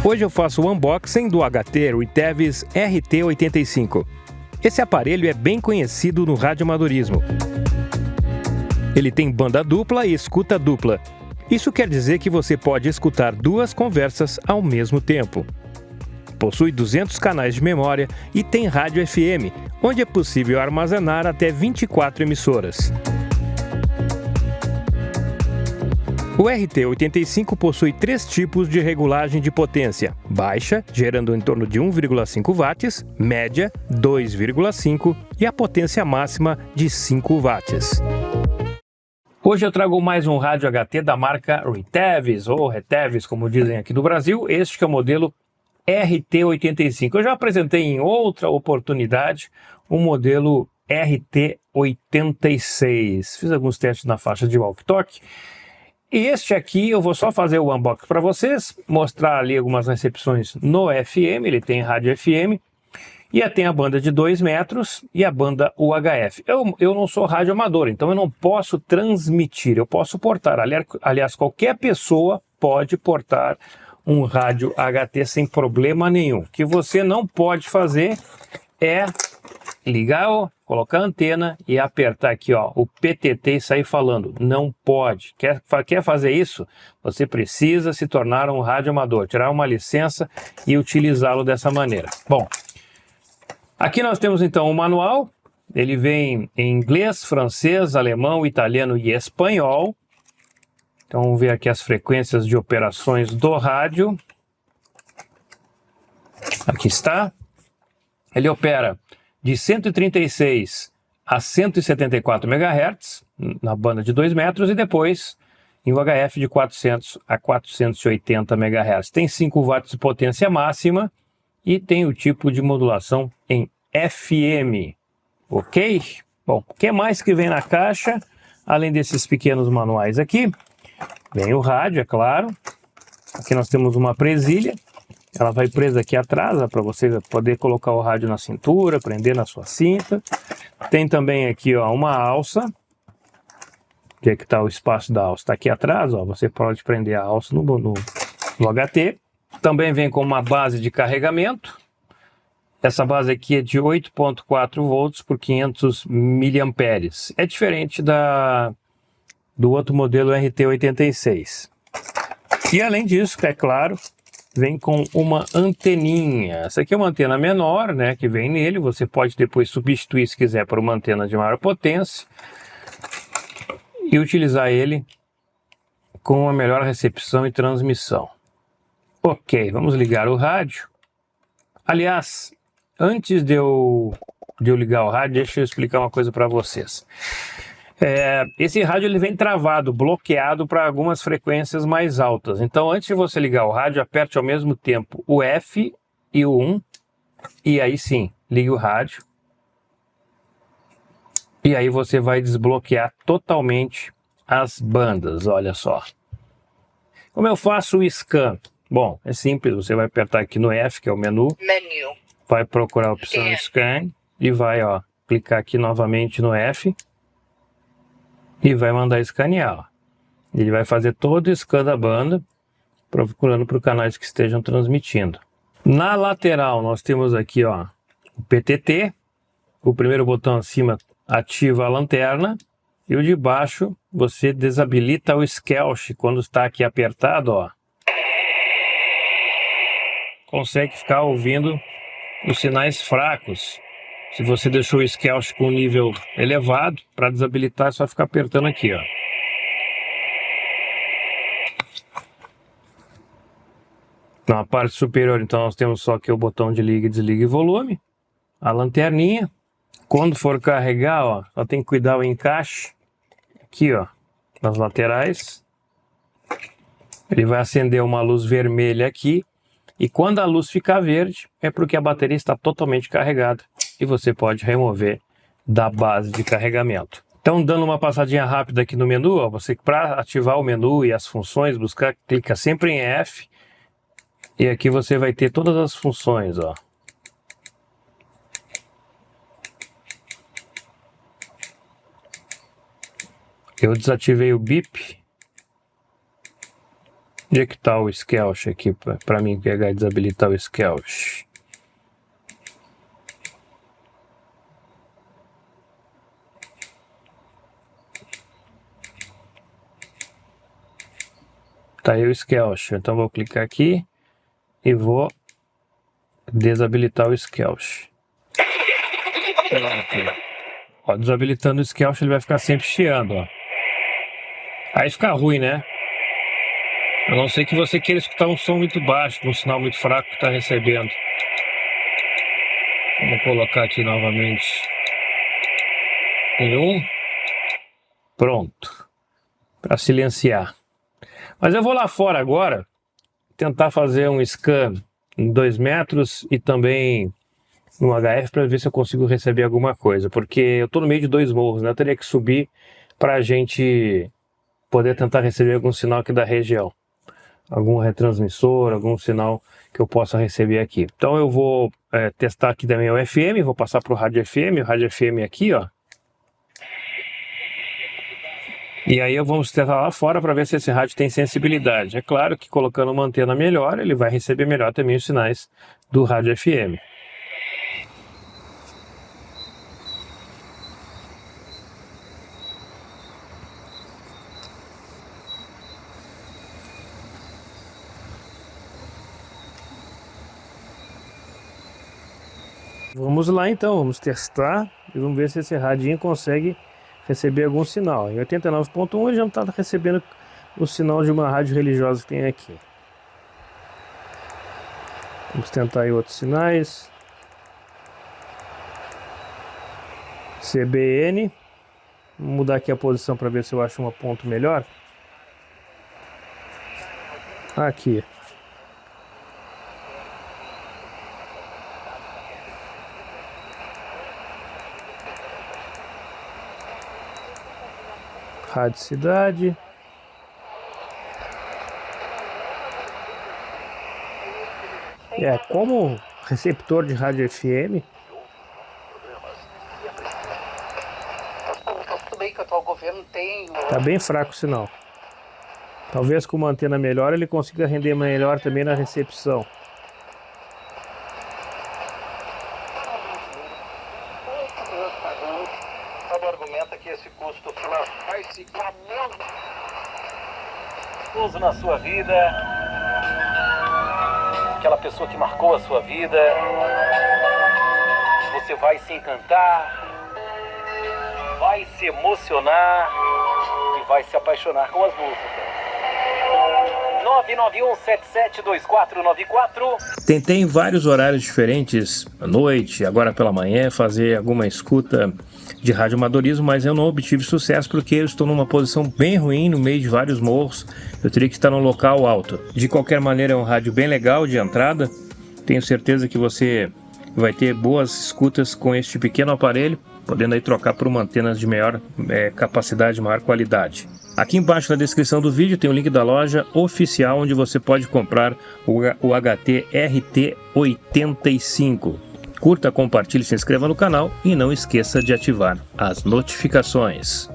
Hoje eu faço o unboxing do HT Retevis RT85. Esse aparelho é bem conhecido no radioamadorismo. Ele tem banda dupla e escuta dupla. Isso quer dizer que você pode escutar duas conversas ao mesmo tempo. Possui 200 canais de memória e tem rádio FM, onde é possível armazenar até 24 emissoras. O RT85 possui 3 tipos de regulagem de potência: baixa, gerando em torno de 1,5 watts, média, 2,5 e a potência máxima de 5 watts. Hoje eu trago mais um rádio HT da marca Retevis, ou Retevis, como dizem aqui no Brasil. Este que é o modelo RT85. Eu já apresentei em outra oportunidade o modelo RT86. Fiz alguns testes na faixa de walkie-talkie. E este aqui eu vou só fazer o unboxing para vocês, mostrar ali algumas recepções no FM, ele tem rádio FM, e tem a banda de 2 metros e a banda UHF. Eu não sou rádio amador, então eu não posso transmitir, eu posso portar. Aliás, qualquer pessoa pode portar um rádio HT sem problema nenhum. O que você não pode fazer é ligar, colocar a antena e apertar aqui, ó, o PTT e sair falando. Não pode. Quer fazer isso? Você precisa se tornar um rádio amador, tirar uma licença e utilizá-lo dessa maneira. Bom, aqui nós temos então o manual. Ele vem em inglês, francês, alemão, italiano e espanhol. Então vamos ver aqui as frequências de operações do rádio. Aqui está. Ele opera de 136 a 174 MHz na banda de 2 metros e depois em UHF de 400 a 480 MHz. Tem 5 watts de potência máxima e tem o tipo de modulação em FM. Ok? Bom, o que mais que vem na caixa? Além desses pequenos manuais aqui, vem o rádio, é claro. Aqui nós temos uma presilha. Ela vai presa aqui atrás, para você poder colocar o rádio na cintura, prender na sua cinta. Tem também aqui, ó, uma alça. Onde é que está o espaço da alça? Está aqui atrás, ó. Você pode prender a alça no HT. Também vem com uma base de carregamento. Essa base aqui é de 8,4 volts por 500 miliamperes. É diferente do outro modelo RT86. E além disso, é claro, vem com uma anteninha. Essa aqui é uma antena menor, né, que vem nele. Você pode depois substituir, se quiser, por uma antena de maior potência e utilizar ele com uma melhor recepção e transmissão. Ok, vamos ligar o rádio. Aliás, antes de eu ligar o rádio, deixa eu explicar uma coisa para vocês. Esse rádio ele vem travado, bloqueado para algumas frequências mais altas. Então, antes de você ligar o rádio, aperte ao mesmo tempo o F e o 1. E aí sim, ligue o rádio. E aí você vai desbloquear totalmente as bandas, olha só. Como eu faço o scan? Bom, é simples, você vai apertar aqui no F, que é o menu. Vai procurar a opção Scan e vai, ó, clicar aqui novamente no F. E vai mandar escanear, ó. Ele vai fazer todo o scan da banda, procurando por canais que estejam transmitindo. Na lateral nós temos aqui, ó, o PTT. O primeiro botão acima ativa a lanterna. E o de baixo você desabilita o Skelch quando está aqui apertado, ó. Consegue ficar ouvindo os sinais fracos. Se você deixou o Skelch com nível elevado, para desabilitar é só ficar apertando aqui, ó. Na parte superior, então, nós temos só aqui o botão de liga, desliga e volume. A lanterninha. Quando for carregar, ó, só tem que cuidar o encaixe. Aqui, ó, nas laterais. Ele vai acender uma luz vermelha aqui. E quando a luz ficar verde, é porque a bateria está totalmente carregada. E você pode remover da base de carregamento. Então, dando uma passadinha rápida aqui no menu, ó, você para ativar o menu e as funções, clica sempre em F. E aqui você vai ter todas as funções, ó. Eu desativei o bip. Onde é que tá o Skelch aqui para mim pegar e desabilitar o Skelch? Tá aí o Skelch, então vou clicar aqui e vou desabilitar o Skelch. Ó, desabilitando o Skelch, ele vai ficar sempre chiando, ó. Aí fica ruim, né? A não ser que você queira escutar um som muito baixo, um sinal muito fraco que está recebendo. Vamos colocar aqui novamente em 1. Pronto. Para silenciar. Mas eu vou lá fora agora tentar fazer um scan em 2 metros e também no HF para ver se eu consigo receber alguma coisa. Porque eu estou no meio de 2 morros, né? Eu teria que subir para a gente poder tentar receber algum sinal aqui da região. Algum retransmissor, algum sinal que eu possa receber aqui. Então eu vou testar aqui também o FM, vou passar para o rádio FM aqui, ó. E aí vamos testar lá fora para ver se esse rádio tem sensibilidade. É claro que colocando uma antena melhor, ele vai receber melhor também os sinais do rádio FM. Vamos lá então, vamos testar e vamos ver se esse radinho consegue receber algum sinal. Em 89.1 ele já não está recebendo o sinal de uma rádio religiosa que tem aqui. Vamos tentar aí outros sinais. CBN. Vou mudar aqui a posição para ver se eu acho um ponto melhor. Aqui. Rádio Cidade. Como receptor de rádio FM. Tá bem fraco o sinal. Talvez com uma antena melhor ele consiga render melhor também na recepção. Argumenta que esse custo vai se uso na sua vida, aquela pessoa que marcou a sua vida, você vai se encantar, vai se emocionar e vai se apaixonar com as músicas. 991772494. Tentei em vários horários diferentes, à noite, agora pela manhã, fazer alguma escuta de radioamadorismo, mas eu não obtive sucesso porque eu estou numa posição bem ruim no meio de vários morros. Eu teria que estar num local alto. De qualquer maneira, é um rádio bem legal de entrada. Tenho certeza que você vai ter boas escutas com este pequeno aparelho, podendo aí trocar por uma antena de maior capacidade, maior qualidade. Aqui embaixo na descrição do vídeo tem o link da loja oficial onde você pode comprar o HT RT85. Curta, compartilhe, se inscreva no canal e não esqueça de ativar as notificações.